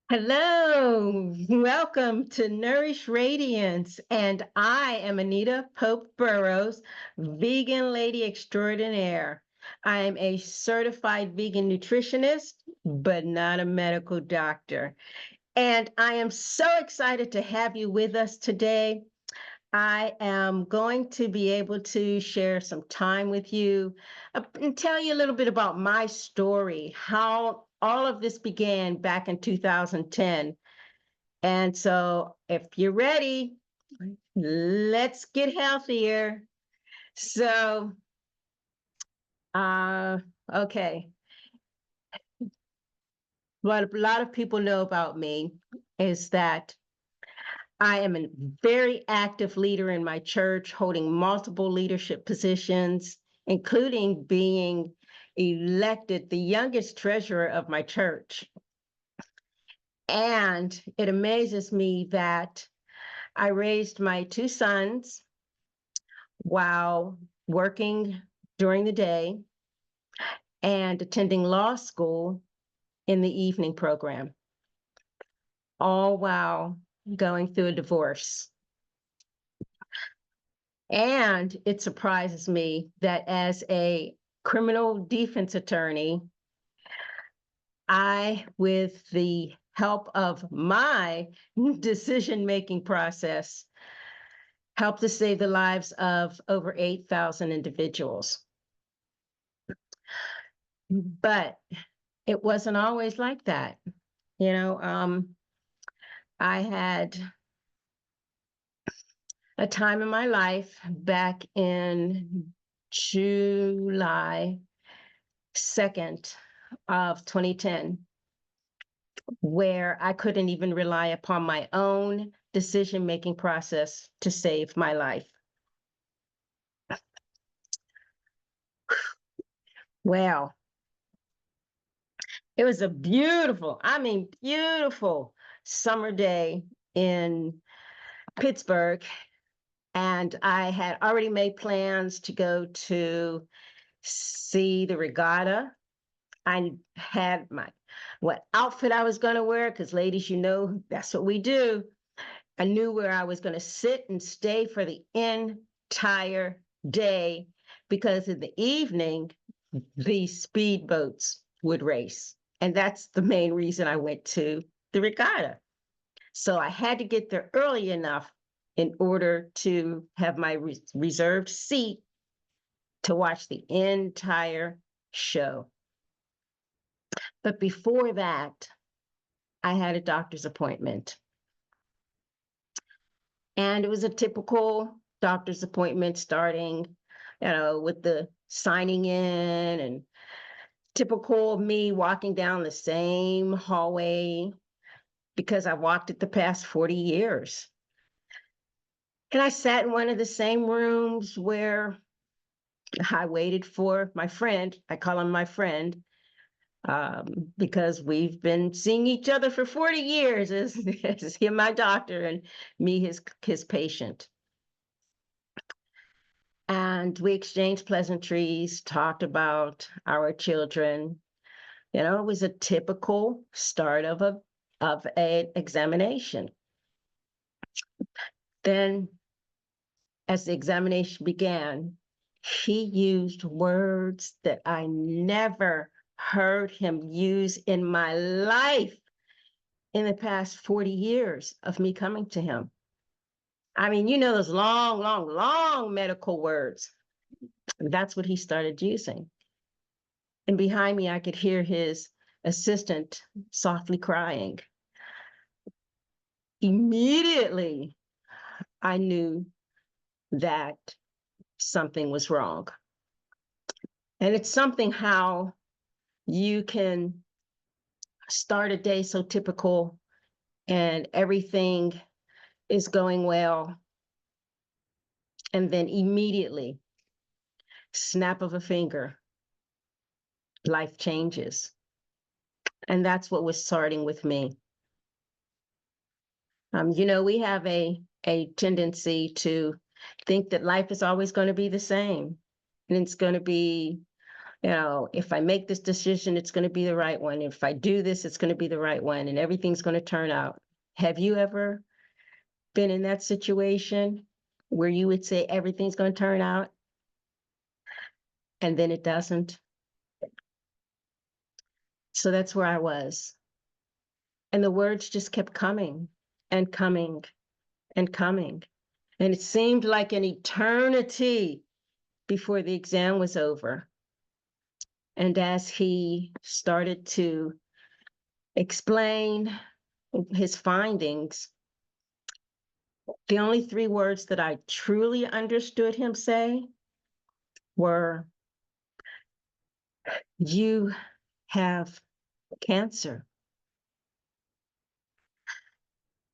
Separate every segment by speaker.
Speaker 1: Hello, welcome to Nourish Radiance, and I am Anita Pope Burrows, vegan lady extraordinaire. I am a certified vegan nutritionist, but not a medical doctor. And I am so excited to have you with us today. I am going to be able to share some time with you and tell you a little bit about my story, how all of this began back in 2010. And so, if you're ready, let's get healthier. So, uh, okay, what a lot of people know about me is that I am a very active leader in my church, holding multiple leadership positions, including being elected the youngest treasurer of my church. And it amazes me that I raised my two sons while working during the day and attending law school in the evening program, all while going through a divorce. And it surprises me that as a criminal defense attorney, I, with the help of my decision-making process, helped to save the lives of over 8,000 individuals. But it wasn't always like that. You know, I had a time in my life back in July 2nd of 2010 where I couldn't even rely upon my own decision-making process to save my life. Well, it was a beautiful, beautiful summer day in Pittsburgh. And I had already made plans to go to see the regatta. I had what outfit I was going to wear, because ladies, that's what we do. I knew where I was going to sit and stay for the entire day, because in the evening, the speedboats would race. And that's the main reason I went to the regatta. So I had to get there early enough in order to have my reserved seat to watch the entire show. But before that, I had a doctor's appointment. And it was a typical doctor's appointment, starting, with the signing in, and typical of me walking down the same hallway because I walked it the past 40 years. And I sat in one of the same rooms where I waited for my friend. I call him my friend, because we've been seeing each other for 40 years as him, my doctor, and me, his patient. And we exchanged pleasantries, talked about our children. It was a typical start of an examination. Then, as the examination began, he used words that I never heard him use in my life in the past 40 years of me coming to him. Those long, long, long medical words. That's what he started using. And behind me, I could hear his assistant softly crying. Immediately, I knew that something was wrong. And it's something how you can start a day so typical and everything is going well. And then immediately, snap of a finger, life changes. And that's what was starting with me. We have a tendency to think that life is always going to be the same. And it's going to be, if I make this decision, it's going to be the right one. If I do this, it's going to be the right one, and everything's going to turn out. Have you ever been in that situation where you would say everything's going to turn out and then it doesn't? So that's where I was. And the words just kept coming and coming and coming. And it seemed like an eternity before the exam was over. And as he started to explain his findings, the only three words that I truly understood him say were, "You have cancer."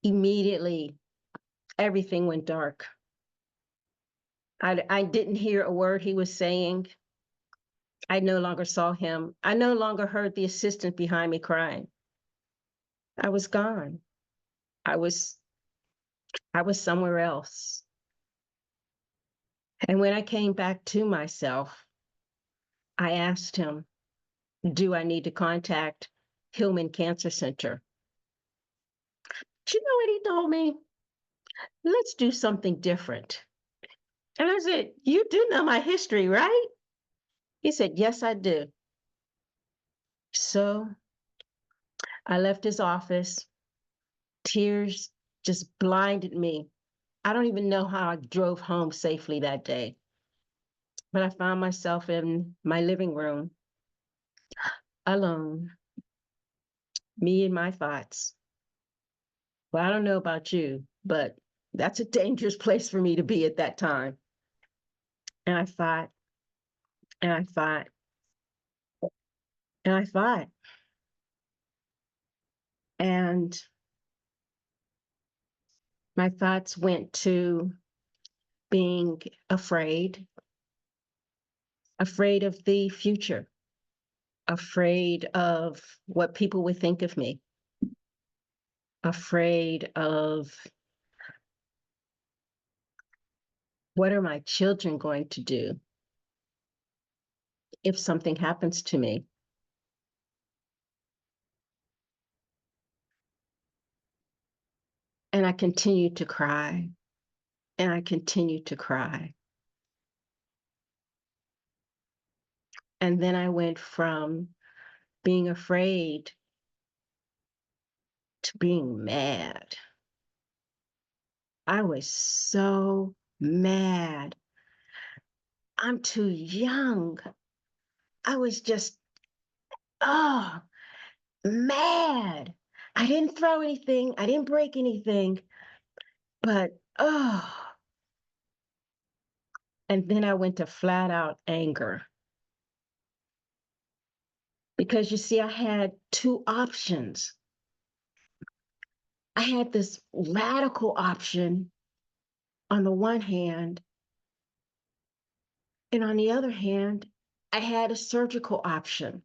Speaker 1: Immediately, everything went dark. I didn't hear a word he was saying. I no longer saw him. I no longer heard the assistant behind me crying. I was gone. I was somewhere else. And when I came back to myself, I asked him, do I need to contact Hillman Cancer Center? Do you know what he told me? Let's do something different. And I said, you do know my history, right? He said, yes, I do. So I left his office. Tears just blinded me. I don't even know how I drove home safely that day. But I found myself in my living room, alone, me and my thoughts. Well, I don't know about you, but that's a dangerous place for me to be at that time. And I thought, and I thought, and I thought, and my thoughts went to being afraid of the future, afraid of what people would think of me, afraid of what are my children going to do if something happens to me. And I continued to cry, and I continued to cry. And then I went from being afraid to being mad. I was so mad. I'm too young. I was just, oh, mad. I didn't throw anything. I didn't break anything, but oh. And then I went to flat out anger. Because you see, I had two options. I had this radical option on the one hand, and on the other hand, I had a surgical option.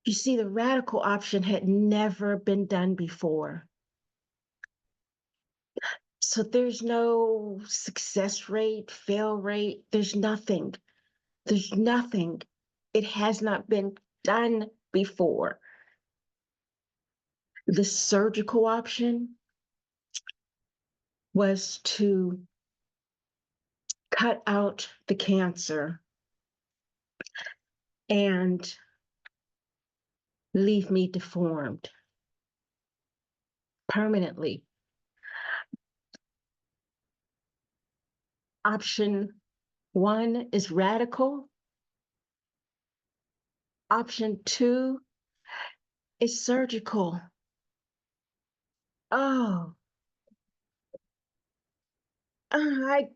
Speaker 1: You see, the radical option had never been done before. So there's no success rate, fail rate, there's nothing. There's nothing. It has not been done before. The surgical option was to cut out the cancer and leave me deformed permanently. Option one is radical. Option two is surgical. Oh, I,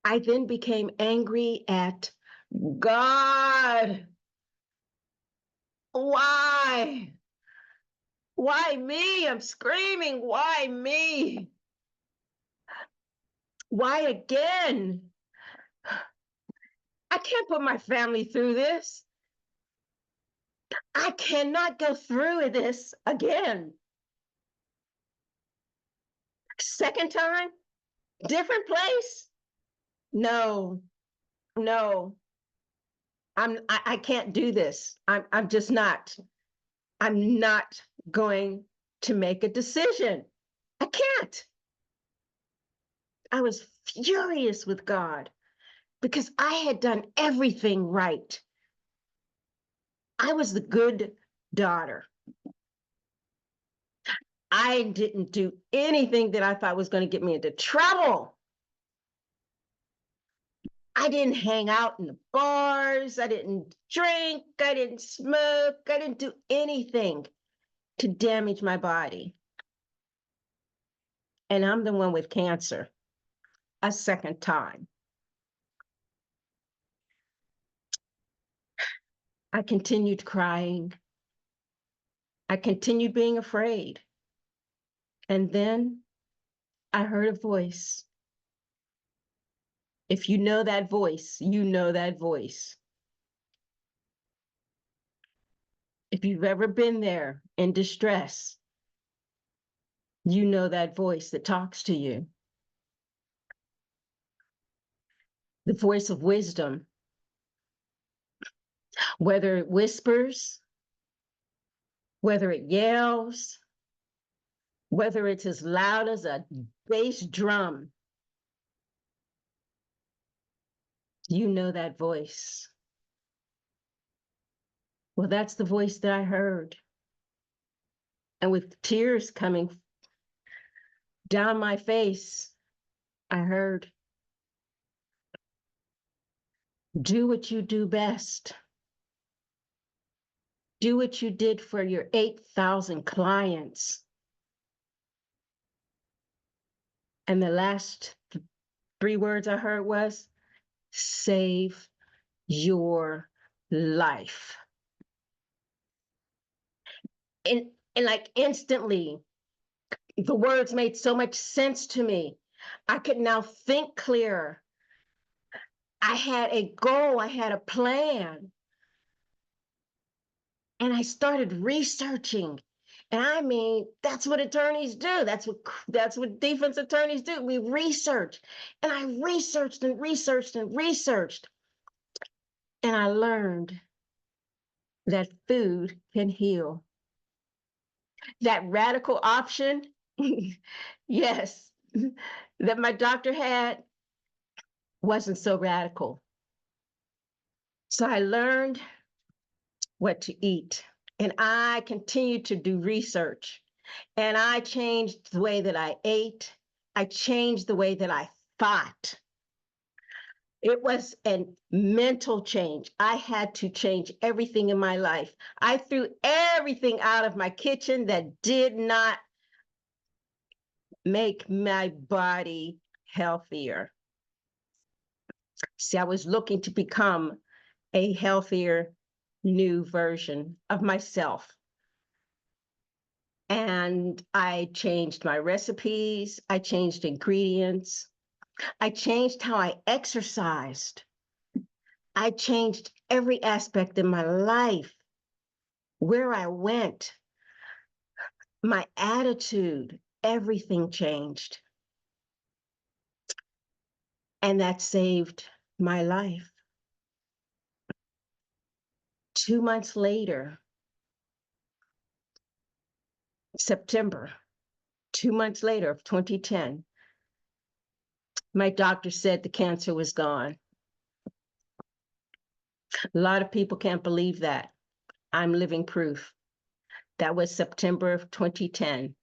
Speaker 1: I then became angry at God. Why? Why me? I'm screaming, why me? Why again? I can't put my family through this. I cannot go through this again. Second time, different place. no, no, I can't do this. I'm just not. I'm not going to make a decision. I can't. I was furious with God because I had done everything right. I was the good daughter. I didn't do anything that I thought was going to get me into trouble. I didn't hang out in the bars. I didn't drink. I didn't smoke. I didn't do anything to damage my body. And I'm the one with cancer a second time. I continued crying. I continued being afraid. And then I heard a voice. If you know that voice, you know that voice. If you've ever been there in distress, you know that voice that talks to you. The voice of wisdom, whether it whispers, whether it yells, whether it's as loud as a bass drum, you know that voice. Well, that's the voice that I heard. And with tears coming down my face, I heard, do what you do best. Do what you did for your 8,000 clients. And the last 3 words I heard was, save your life. And like instantly, the words made so much sense to me. I could now think clearer. I had a goal, I had a plan. And I started researching. And I mean, that's what attorneys do. That's what defense attorneys do. We research. And I researched and researched and researched. And I learned that food can heal. That radical option, yes, that my doctor had wasn't so radical. So I learned what to eat. And I continued to do research. And I changed the way that I ate. I changed the way that I thought. It was a mental change. I had to change everything in my life. I threw everything out of my kitchen that did not make my body healthier. See, I was looking to become a healthier, new version of myself. And I changed my recipes, I changed ingredients, I changed how I exercised. I changed every aspect in my life, where I went, my attitude, everything changed. And that saved my life. 2 months later, September, 2 months later of 2010, my doctor said the cancer was gone. A lot of people can't believe that. I'm living proof. That was September of 2010.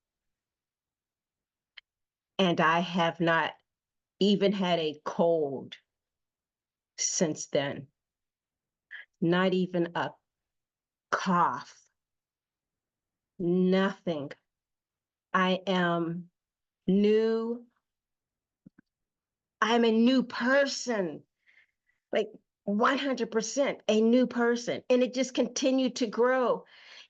Speaker 1: And I have not even had a cold since then. Not even a cough. Nothing. I am new. I'm a new person, like 100% a new person. And it just continued to grow.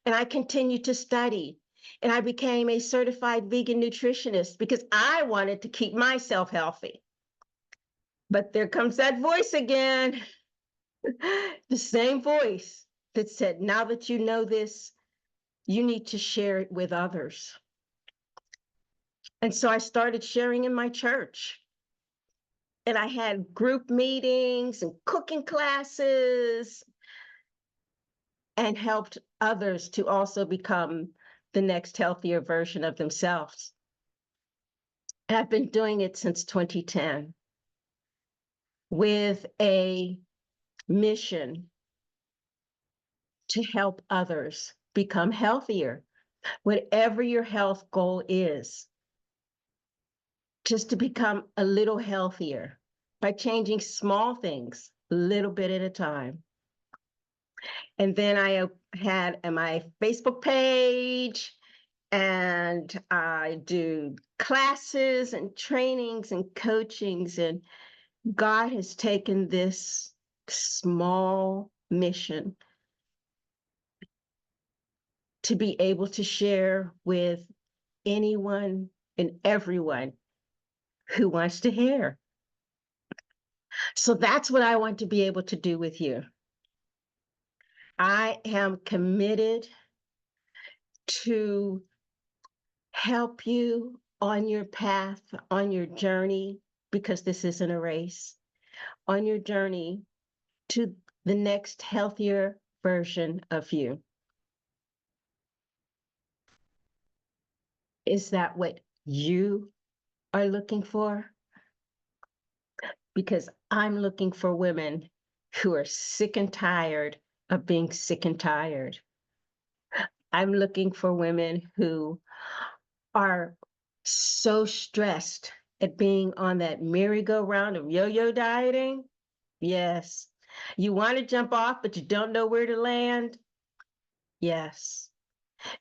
Speaker 1: And I continued to study. And I became a certified vegan nutritionist because I wanted to keep myself healthy. But there comes that voice again, the same voice that said, now that you know this, you need to share it with others. And so I started sharing in my church. And I had group meetings and cooking classes and helped others to also become the next healthier version of themselves. And I've been doing it since 2010 with a mission to help others become healthier, whatever your health goal is, just to become a little healthier by changing small things, a little bit at a time. And then I had my Facebook page, and I do classes and trainings and coachings. And God has taken this small mission to be able to share with anyone and everyone who wants to hear. So that's what I want to be able to do with you. I am committed to help you on your path, on your journey, because this isn't a race, on your journey to the next healthier version of you. Is that what you are looking for? Because I'm looking for women who are sick and tired of being sick and tired. I'm looking for women who are so stressed at being on that merry-go-round of yo-yo dieting. Yes. You want to jump off, but you don't know where to land. Yes.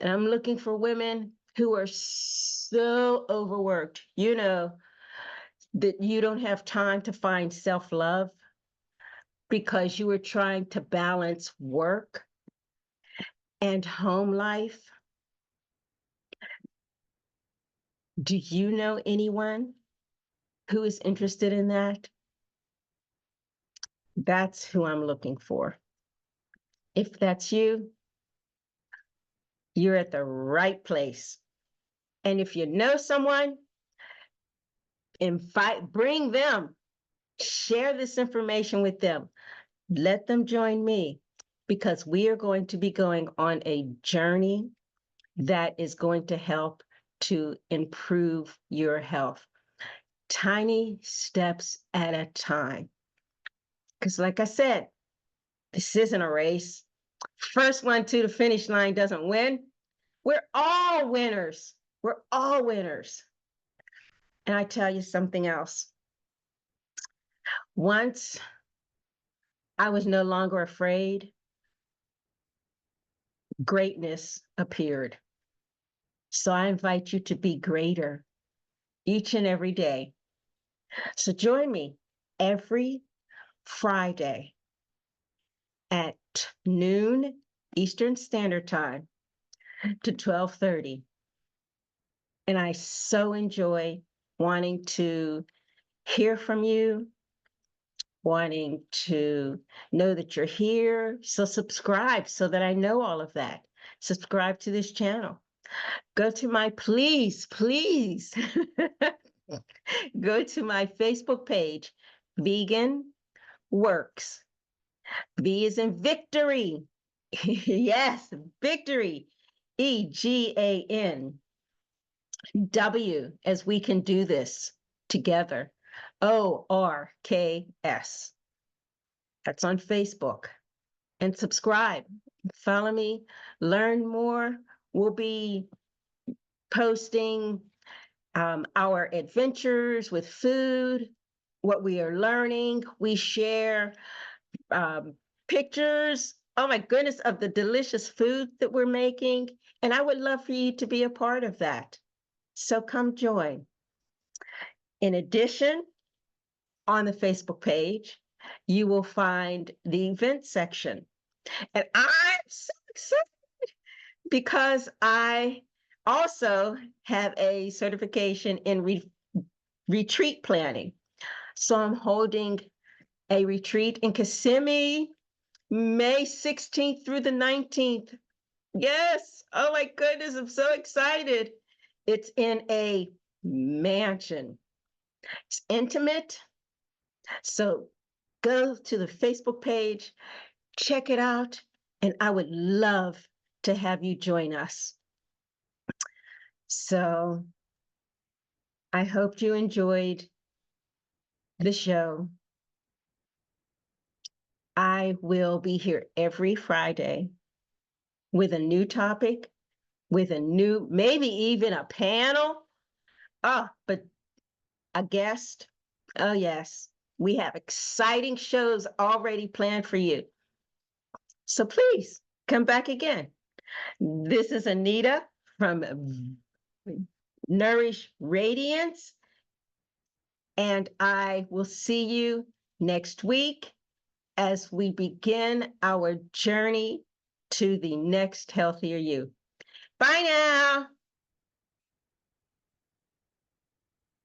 Speaker 1: And I'm looking for women who are so overworked, that you don't have time to find self-love because you are trying to balance work and home life. Do you know anyone who is interested in that? That's who I'm looking for. If that's you, you're at the right place. And if you know someone, bring them, share this information with them. Let them join me, because we are going to be going on a journey that is going to help to improve your health. Tiny steps at a time. Because like I said, this isn't a race. First one to the finish line doesn't win. We're all winners. We're all winners. And I tell you something else. Once I was no longer afraid, greatness appeared. So I invite you to be greater each and every day. So join me every Friday at noon Eastern Standard Time to 12:30. And I so enjoy wanting to hear from you, wanting to know that you're here. So subscribe so that I know all of that. Subscribe to this channel. Go to my, please, go to my Facebook page, Vegan Works. V is in victory. Yes, victory. EGAN. W, as we can do this together. ORKS. That's on Facebook. And subscribe. Follow me. Learn more. We'll be posting our adventures with food, what we are learning. We share pictures, oh my goodness, of the delicious food that we're making. And I would love for you to be a part of that. So come join. In addition, on the Facebook page, you will find the event section. And I'm so excited because I also have a certification in retreat planning. So I'm holding a retreat in Kissimmee, May 16th through the 19th. Yes. Oh my goodness. I'm so excited. It's in a mansion. It's intimate. So go to the Facebook page, check it out, and I would love to have you join us. So I hope you enjoyed the show. I will be here every Friday with a new topic, with a new, maybe even a panel. Oh, but a guest. Oh, yes. We have exciting shows already planned for you. So please come back again. This is Anita from Nourish Radiance, and I will see you next week as we begin our journey to the next healthier you. Bye now.